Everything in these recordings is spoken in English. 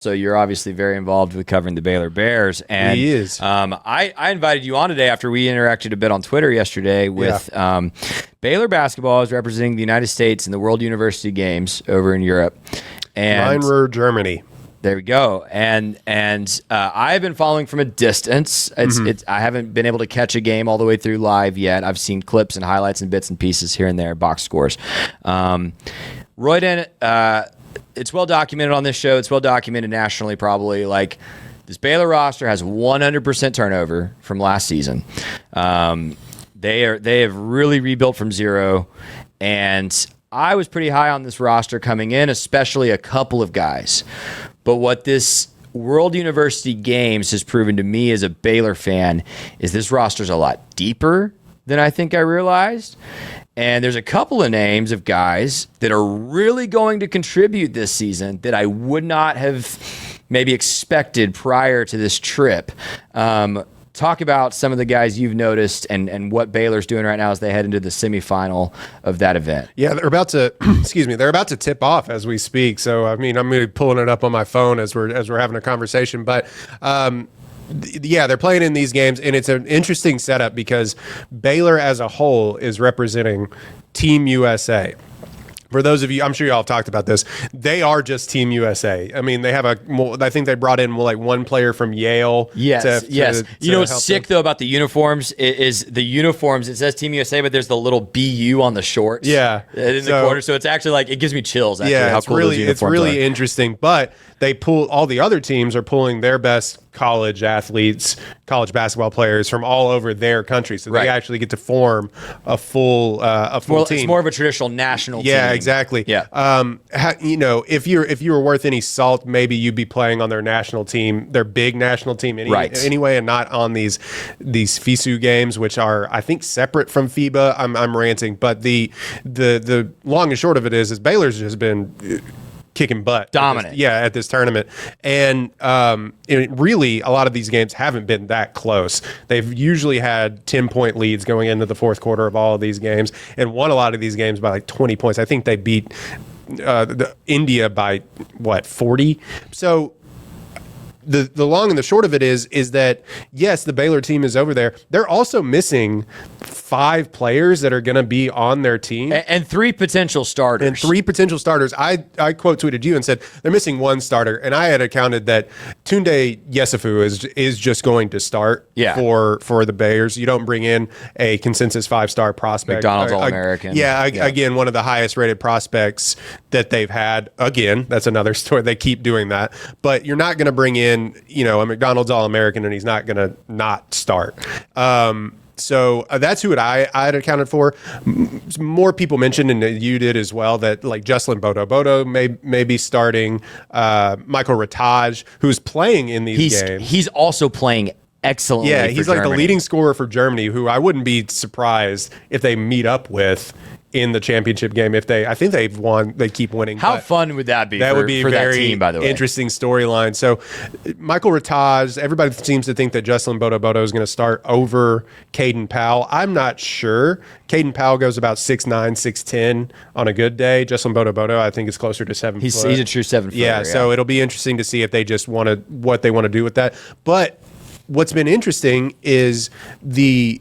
So you're obviously very involved with covering the Baylor Bears. And he is. I invited you on today after we interacted a bit on Twitter yesterday with Baylor basketball is representing the United States in the World University Games over in Europe. And Rhein-Ruhr, Germany. There we go. And I've been following from a distance. I haven't been able to catch a game all the way through live yet. I've seen clips and highlights and bits and pieces here and there, box scores. Royden, it's well documented on this show. It's well documented nationally, probably. Like, this Baylor roster has 100% turnover from last season. They have really rebuilt from zero, and I was pretty high on this roster coming in, especially a couple of guys. But what this World University Games has proven to me as a Baylor fan is this roster's a lot deeper than I think I realized. And there's a couple of names of guys that are really going to contribute this season that I would not have maybe expected prior to this trip. Talk about some of the guys you've noticed and what Baylor's doing right now as they head into the semifinal of that event. Yeah, they're about to they're about to tip off as we speak. So I mean, I'm going to be pulling it up on my phone as we're having a conversation, but yeah, they're playing in these games, and it's an interesting setup because Baylor as a whole is representing Team USA. For those of you, I'm sure y'all have talked about this. They are just Team USA. I mean, they have I think they brought in like one player from Yale. Yes. You know what's sick though about the uniforms is the uniforms. It says Team USA, but there's the little BU on the shorts. Yeah, in the corner. So it's actually like it gives me chills. Actually, how cool those uniforms it's really interesting. But they pull all the other teams are pulling their best college athletes, college basketball players from all over their country. So they actually get to form a full team. It's more of a traditional national team. Yeah, exactly. Yeah. If you were worth any salt, maybe you'd be playing on their national team, their big national team anyway, and not on these FISU games, which are, I think, separate from FIBA. I'm ranting, but the long and short of it is Baylor's just been kicking butt. Dominant. At this tournament. And really, a lot of these games haven't been that close. They've usually had 10-point leads going into the fourth quarter of all of these games and won a lot of these games by like 20 points. I think they beat India by, 40? So the long and the short of it is that, yes, the Baylor team is over there. They're also missing 5 players that are going to be on their team. And 3 potential starters. I quote tweeted you and said they're missing 1 starter. And I had accounted that Tunde Yesufu is just going to start for the Bears. You don't bring in a consensus 5-star prospect. McDonald's All-American. Again, one of the highest rated prospects that they've had. Again, that's another story. They keep doing that. But you're not going to bring in, a McDonald's All-American and he's not going to not start. So that's who I had accounted for. More people mentioned, and you did as well, that like Jocelyn Bodo may be starting. Michael Rataj, who's playing in these games. He's also playing excellently. Yeah, he's like the leading scorer for Germany, who I wouldn't be surprised if they meet up with in the championship game. I think they've won. They keep winning. How fun would that be? That would be for very that team, by the way. Interesting storyline. So, Michael Rataj. Everybody seems to think that Jocelyn Bodo is going to start over Caden Powell. I'm not sure. Caden Powell goes about 6'9", 6'10" on a good day. Jocelyn Bodo, I think, is closer to 7 foot. He's a true 7 footer. Yeah. So it'll be interesting to see if they just what they want to do with that. But what's been interesting is the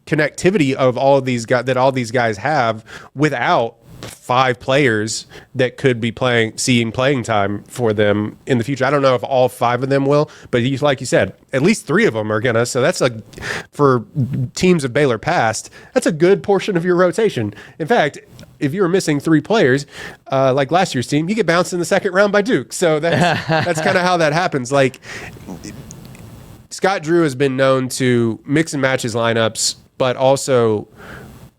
connectivity of all of these guys that all these guys have without 5 players that could be seeing playing time for them in the future. I don't know if all 5 of them will, but like you said, at least 3 of them are gonna. So that's for teams of Baylor past, that's a good portion of your rotation. In fact, if you were missing 3 players, like last year's team, you get bounced in the second round by Duke. So that's kind of how that happens. Like, Scott Drew has been known to mix and match his lineups, but also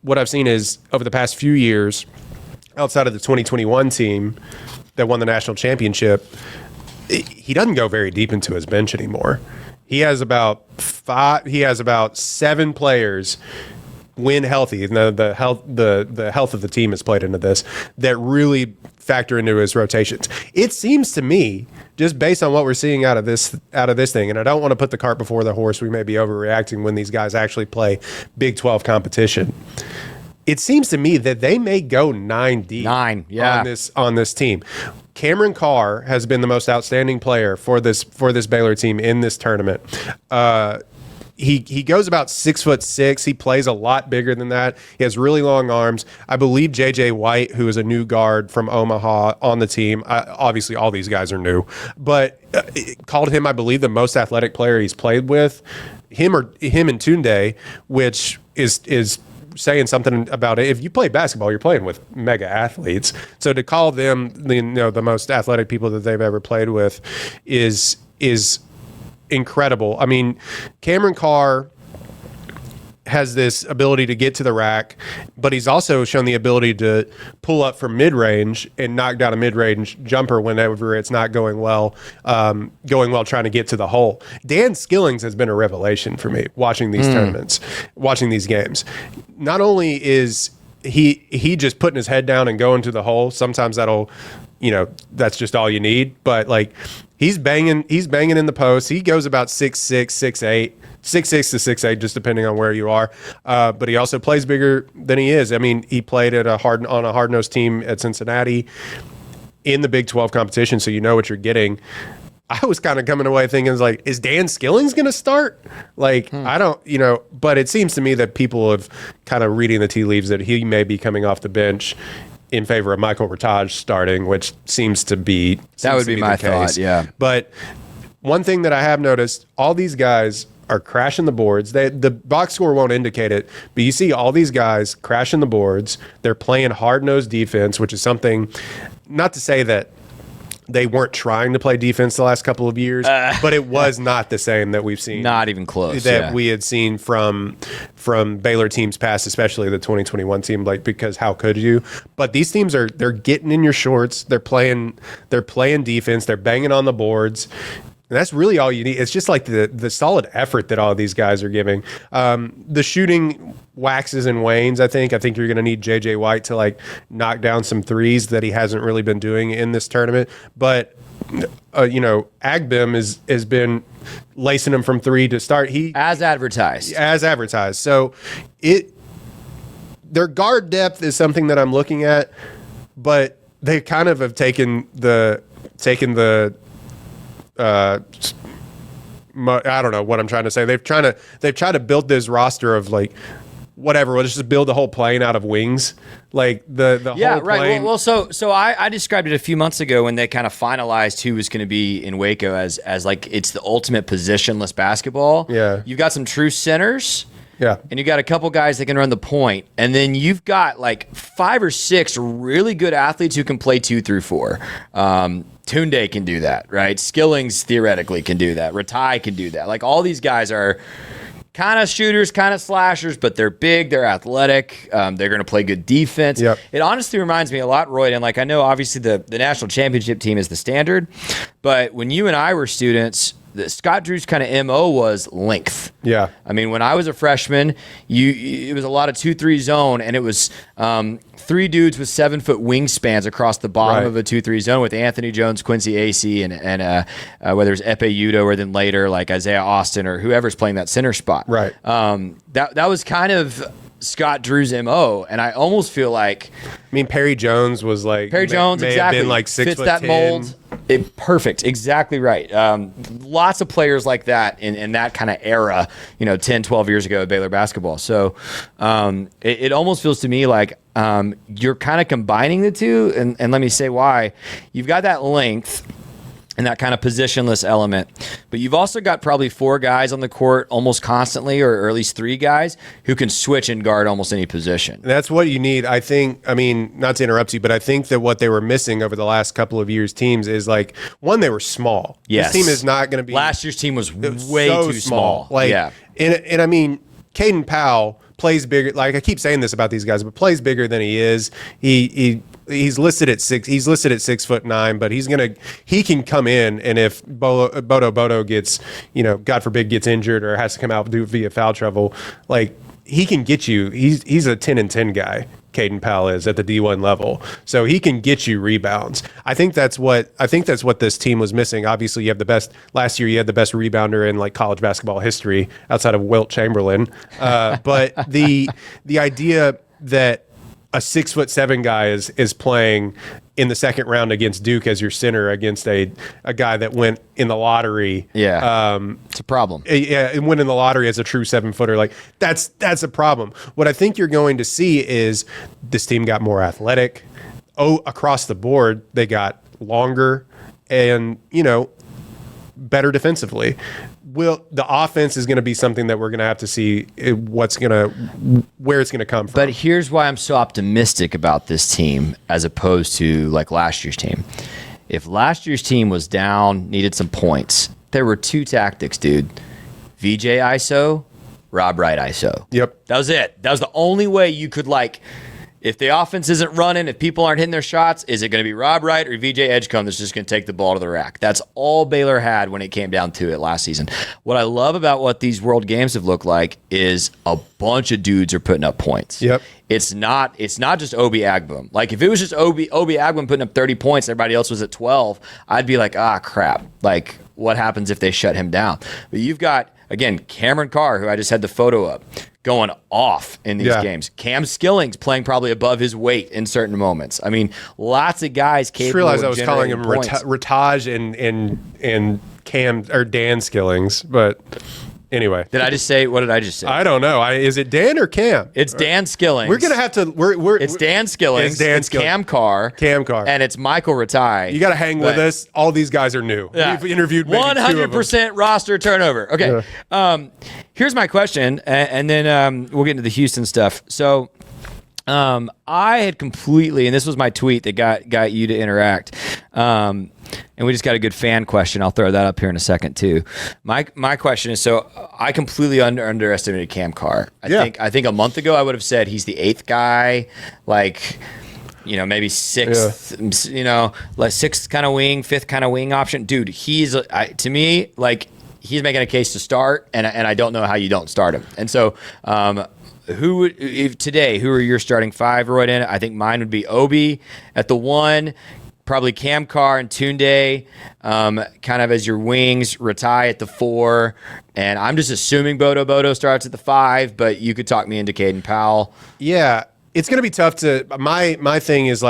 what I've seen is over the past few years, outside of the 2021 team that won the national championship, he doesn't go very deep into his bench anymore. He has about 7 players when healthy, and the health of the team has played into this, that really factor into his rotations. It seems to me, just based on what we're seeing out of this thing, and I don't want to put the cart before the horse, we may be overreacting when these guys actually play Big 12 competition. It seems to me that they may go 9 deep on this team. Cameron Carr has been the most outstanding player for this Baylor team in this tournament. He goes about 6'6". He plays a lot bigger than that. He has really long arms. I believe J.J. White, who is a new guard from Omaha on the team, obviously all these guys are new, but called him, I believe, the most athletic player he's played with. Him and Tunde, which is saying something about it. If you play basketball, you're playing with mega athletes. So to call them the most athletic people that they've ever played with is incredible. I mean, Cameron Carr has this ability to get to the rack, but he's also shown the ability to pull up from mid-range and knock down a mid-range jumper whenever it's not going well trying to get to the hole. Dan Skillings has been a revelation for me watching these tournaments, watching these games. Not only is he just putting his head down and going to the hole, sometimes that's just all you need, but like he's banging in the post. He goes about 6'6", 6'8", 6'6" to 6'8", just depending on where you are. But he also plays bigger than he is. I mean, he played on a hard-nosed team at Cincinnati in the Big 12 competition, so you know what you're getting. I was kind of coming away thinking, is Dan Skillings going to start? I don't, but it seems to me that people have kind of reading the tea leaves that he may be coming off the bench in favor of Michael Rataj starting, which seems to be my thought, yeah. But one thing that I have noticed, all these guys are crashing the boards. The box score won't indicate it, but you see all these guys crashing the boards. They're playing hard-nosed defense, which is something, not to say that they weren't trying to play defense the last couple of years, but it was not the same that we've seen. Not even close. We had seen from Baylor teams past, especially the 2021 team, because how could you? But these teams they're getting in your shorts. They're playing defense. They're banging on the boards. And that's really all you need. It's just like the solid effort that all of these guys are giving. The shooting waxes and wanes, I think. I think you're going to need J.J. White to knock down some threes that he hasn't really been doing in this tournament. But, Agbim has been lacing him from three to start. As advertised. So their guard depth is something that I'm looking at, but they kind of have taken the I don't know what I'm trying to say. They've tried to build this roster of whatever. Let's just build the whole plane out of wings. The whole plane. Well, so I described it a few months ago when they kind of finalized who was going to be in Waco as it's the ultimate positionless basketball. Yeah, you've got some true centers. Yeah. And you got a couple guys that can run the point. And then you've got 5 or 6 really good athletes who can play 2 through 4. Tunde can do that, right? Skillings theoretically can do that. Ratai can do that. All these guys are kind of shooters, kind of slashers, but they're big, they're athletic, they're going to play good defense. Yep. It honestly reminds me a lot, Royden. I know obviously the national championship team is the standard, but when you and I were students, Scott Drew's kind of MO was length. Yeah. I mean, when I was a freshman, it was a lot of 2-3 zone, and it was 3 dudes with 7-foot wingspans across the bottom of a 2-3 zone with Anthony Jones, Quincy Acey, and whether it's Epe Udo or then later Isaiah Austin or whoever's playing that center spot. Right. That was kind of Scott Drew's MO, and I almost feel like Perry Jones was exactly have been 6 fits foot that 10. mold. Perfect, exactly right. Lots of players like that in that kind of era, 10, 12 years ago at Baylor basketball. So it almost feels to me you're kind of combining the two, and let me say why. You've got that length and that kind of positionless element. But you've also got probably 4 guys on the court almost constantly, or at least 3 guys who can switch and guard almost any position. That's what you need. I think, not to interrupt you, but I think that what they were missing over the last couple of years' teams is one, they were small. Yes. This team is not going to be. Last year's team was way so too small. And Caden Powell plays bigger. I keep saying this about these guys, but plays bigger than he is. He's listed at 6. He's listed at 6'9", but he can come in, and if Bodo gets, God forbid, gets injured or has to come out via foul trouble, he can get you. He's a 10 and 10 guy. Caden Powell is at the D1 level, so he can get you rebounds. I think that's what this team was missing. Obviously, you have the best. Last year, you had the best rebounder in college basketball history outside of Wilt Chamberlain. But the idea that a 6'7" guy is playing in the second round against Duke as your center against a guy that went in the lottery. Yeah, it's a problem. Yeah, and went in the lottery as a true 7-footer. Like that's a problem. What I think you're going to see is this team got more athletic. Across the board, they got longer and, better defensively. The offense is going to be something that we're going to have to see where it's going to come from. But here's why I'm so optimistic about this team as opposed to like last year's team. If last year's team was down, needed some points, there were 2 tactics, dude. VJ ISO, Rob Wright ISO. Yep. That was it. That was the only way you could if the offense isn't running, if people aren't hitting their shots, is it going to be Rob Wright or VJ Edgecombe that's just going to take the ball to the rack? That's all Baylor had when it came down to it last season. What I love about what these World Games have looked like is a bunch of dudes are putting up points. Yep. It's not just Obi Agbum. Like if it was just Obi Agbum putting up 30 points, everybody else was at 12, I'd be like, crap. Like what happens if they shut him down? But you've got, again, Cameron Carr, who I just had the photo up, going off in these games. Cam Skilling's playing probably above his weight in certain moments. I mean, lots of guys capable of generating calling him points. Ritaj and Cam or Dan Skillings, but anyway. What did I just say? I don't know. Is it Dan or Cam? It's Dan Skillings. We're gonna have to. It's Dan Skillings. It's Cam Carr. And it's Michael Ratai. You got to hang with us. All these guys are new. Yeah. We've interviewed maybe 100% roster turnover. Okay. Yeah. Here's my question, and then we'll get into the Houston stuff. So I had completely, and this was my tweet that got you to interact. And we just got a good fan question. I'll throw that up here in a second too. My question is, so I completely underestimated Cam Carr. I think a month ago I would have said he's the 8th guy, maybe 6th, like 6th kind of wing, 5th kind of wing option. Dude, to me, he's making a case to start, and I don't know how you don't start him. And so, who are your starting 5, Royden? I think mine would be Obi at the 1, probably Cam Carr and Tunde, kind of as your wings, Ratai at the 4, and I'm just assuming Bodo starts at the 5, but you could talk me into Caden Powell. Yeah. It's going to be tough to. My thing is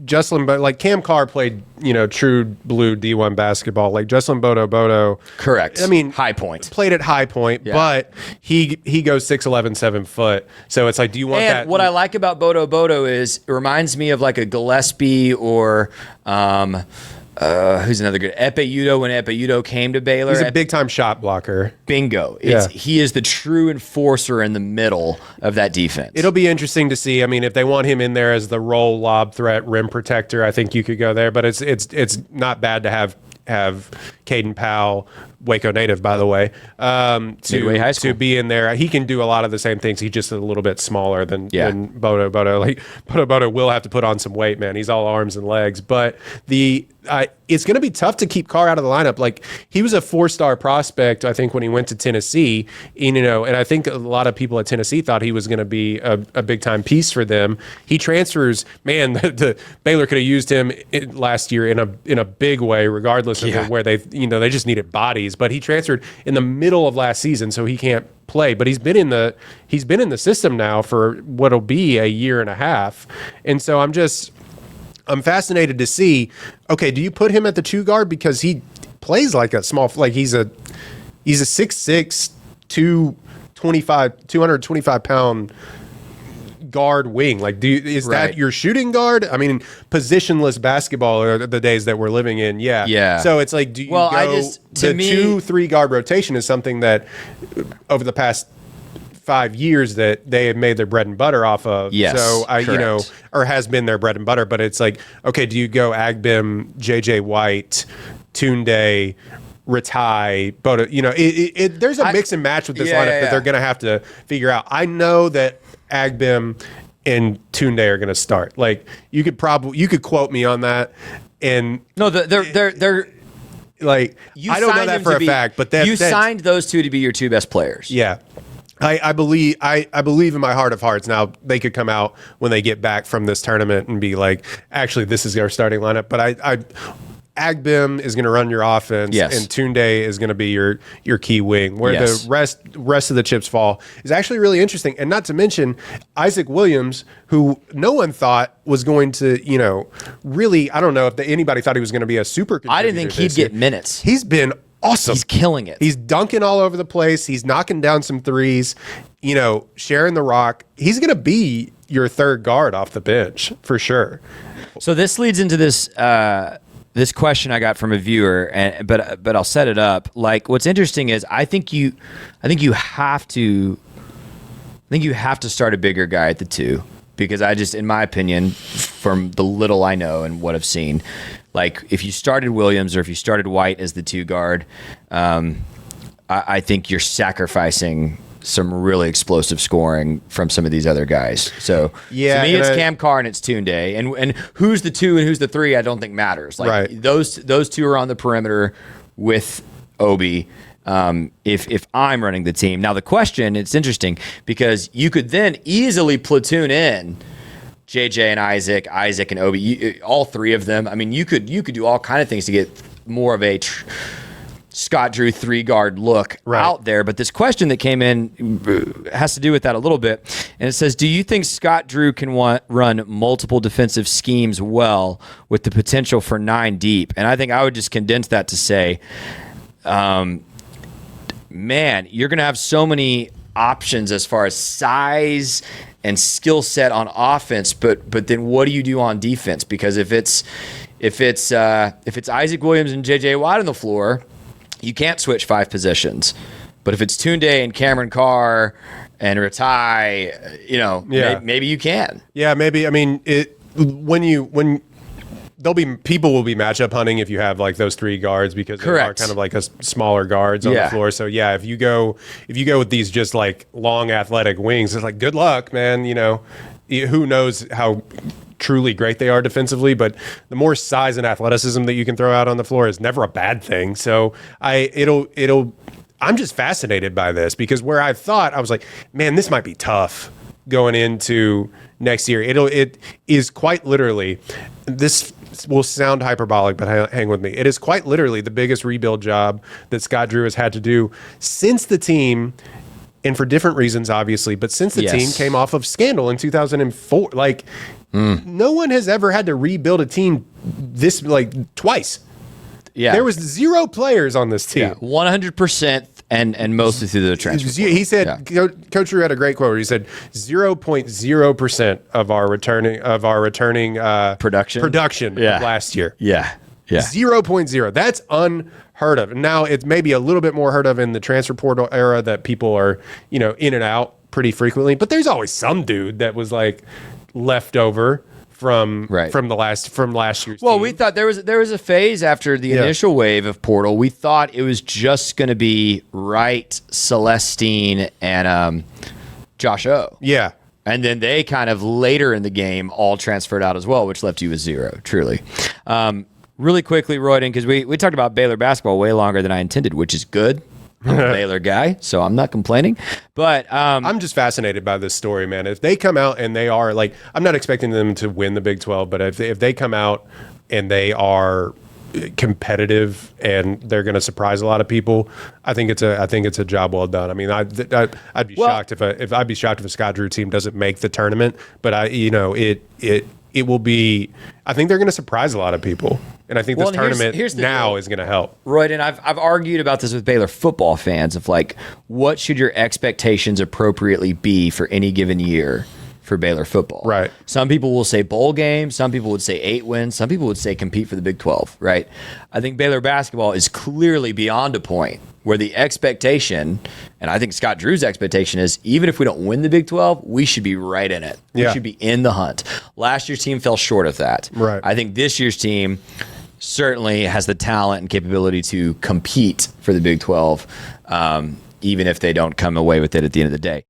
Jocelyn, but Cam Carr played true blue D1 basketball. Like Jocelyn Bodo. Correct. I mean, high point. Played at high point, but he goes 6'11", 7 foot. So it's do you want that? And what I like about Bodo is it reminds me of a Gillespie or. Who's another good? Epe Udo when Epe Udo came to Baylor. He's a big-time shot blocker. Bingo. Yeah. He is the true enforcer in the middle of that defense. It'll be interesting to see. I mean, if they want him in there as the roll lob threat rim protector, I think you could go there. But it's not bad to have Caden Powell, Waco native, by the way, Midway High School, to be in there. He can do a lot of the same things. He's just a little bit smaller than Bodo. Bodo will have to put on some weight, man. He's all arms and legs. But it's going to be tough to keep Carr out of the lineup. He was a 4-star prospect, I think, when he went to Tennessee. And I think a lot of people at Tennessee thought he was going to be a big-time piece for them. He transfers, man, the Baylor could have used him last year in a big way, regardless of where they just needed bodies. But he transferred in the middle of last season, so he can't play. But he's been in the system now for what'll be a year and a half. And so I'm fascinated to see, okay, do you put him at the 2 guard because he plays like a small, he's a 6'6", 225 pound guard wing. Is that your shooting guard? I mean, positionless basketball are the days that we're living in. Yeah. Yeah. So it's do you go, the 2-3 guard rotation is something that over the past 5 years that they have made their bread and butter off of. Yes, so correct. Or has been their bread and butter, but it's okay, do you go Agbim, JJ White, Tunde, Ratai, Bodo? There's a mix and match with this lineup that they're going to have to figure out. I know that Agbim and Tunde are going to start. You could quote me on that. And no, they're I don't know that for a fact, but you signed those 2 to be your 2 best players. Yeah. I believe in my heart of hearts. Now they could come out when they get back from this tournament and be actually, this is our starting lineup. But Agbim is going to run your offense, Yes. and Tunde is going to be your key wing. Where Yes. the rest of the chips fall is actually really interesting, and not to mention Isaac Williams, who no one thought was going to, really. I don't know if anybody thought he was going to be a super. I didn't think he'd get minutes. He's been awesome. He's killing it. He's dunking all over the place. He's knocking down some threes. Sharing the rock. He's going to be your third guard off the bench for sure. So this leads into this this question I got from a viewer, but I'll set it up. Like, what's interesting is I think you have to start a bigger guy at the 2, because in my opinion, from the little I know and what I've seen, like if you started Williams or if you started White as the 2 guard, I think you're sacrificing some really explosive scoring from some of these other guys. So yeah, to me, it's Cam Carr and it's Tunde. And who's the 2 and who's the 3, I don't think matters. Like right. Those 2 are on the perimeter with Obi. If I'm running the team. Now the question, it's interesting because you could then easily platoon in JJ and Isaac and Obi, all 3 of them. I mean, you could do all kind of things to get more of a Scott Drew 3-guard look out there. But this question that came in has to do with that a little bit. And it says, do you think Scott Drew can run multiple defensive schemes well with the potential for 9 deep? And I think I would just condense that to say, man, you're going to have so many options as far as size and skill set on offense, but then what do you do on defense? Because if it's Isaac Williams and JJ Watt on the floor, you can't switch 5 positions. But if it's Tunde and Cameron Carr and Ratai, maybe you can. Yeah, maybe. I mean, people will be matchup hunting if you have like those 3 guards, because they are kind of like a smaller guards on the floor. So yeah, if you go with these just like long athletic wings, it's like good luck, man. Who knows how truly great they are defensively, but the more size and athleticism that you can throw out on the floor is never a bad thing. So I'm just fascinated by this, because where I thought I was like, man, this might be tough going into next year. It is quite literally, this will sound hyperbolic, but hang with me. It is quite literally the biggest rebuild job that Scott Drew has had to do since the team, and for different reasons, obviously, but since the team came off of scandal in 2004, like no one has ever had to rebuild a team this twice. Yeah, there was 0 players on this team. 100%. And mostly through the transfer portal. He said, Coach Drew had a great quote where he said 0.0% of our returning production of last year. Yeah. 0.0. That's unheard of. Now it's maybe a little bit more heard of in the transfer portal era, that people are, in and out pretty frequently. But there's always some dude that was like left over from last year's team. We thought there was a phase after the initial wave of portal. We thought it was just going to be Wright, Celestine, and Josh O. Yeah. And then they kind of later in the game all transferred out as well, which left you with 0, truly. Really quickly, Royden, because we talked about Baylor basketball way longer than I intended, which is good. I'm a Baylor guy, so I'm not complaining. But I'm just fascinated by this story, man. If they come out and they are like, I'm not expecting them to win the Big 12, but if they come out and they are competitive and they're going to surprise a lot of people, I think it's a job well done. I mean, I'd be shocked if a Scott Drew team doesn't make the tournament, but it will be. I think they're going to surprise a lot of people, and I think this tournament is going to help. Right, and I've argued about this with Baylor football fans of like, what should your expectations appropriately be for any given year for Baylor football? Right. Some people will say bowl game. Some people would say 8 wins. Some people would say compete for the Big 12. Right. I think Baylor basketball is clearly beyond a point where the expectation, and I think Scott Drew's expectation is, even if we don't win the Big 12, we should be right in it. We should be in the hunt. Last year's team fell short of that. Right. I think this year's team certainly has the talent and capability to compete for the Big 12, even if they don't come away with it at the end of the day.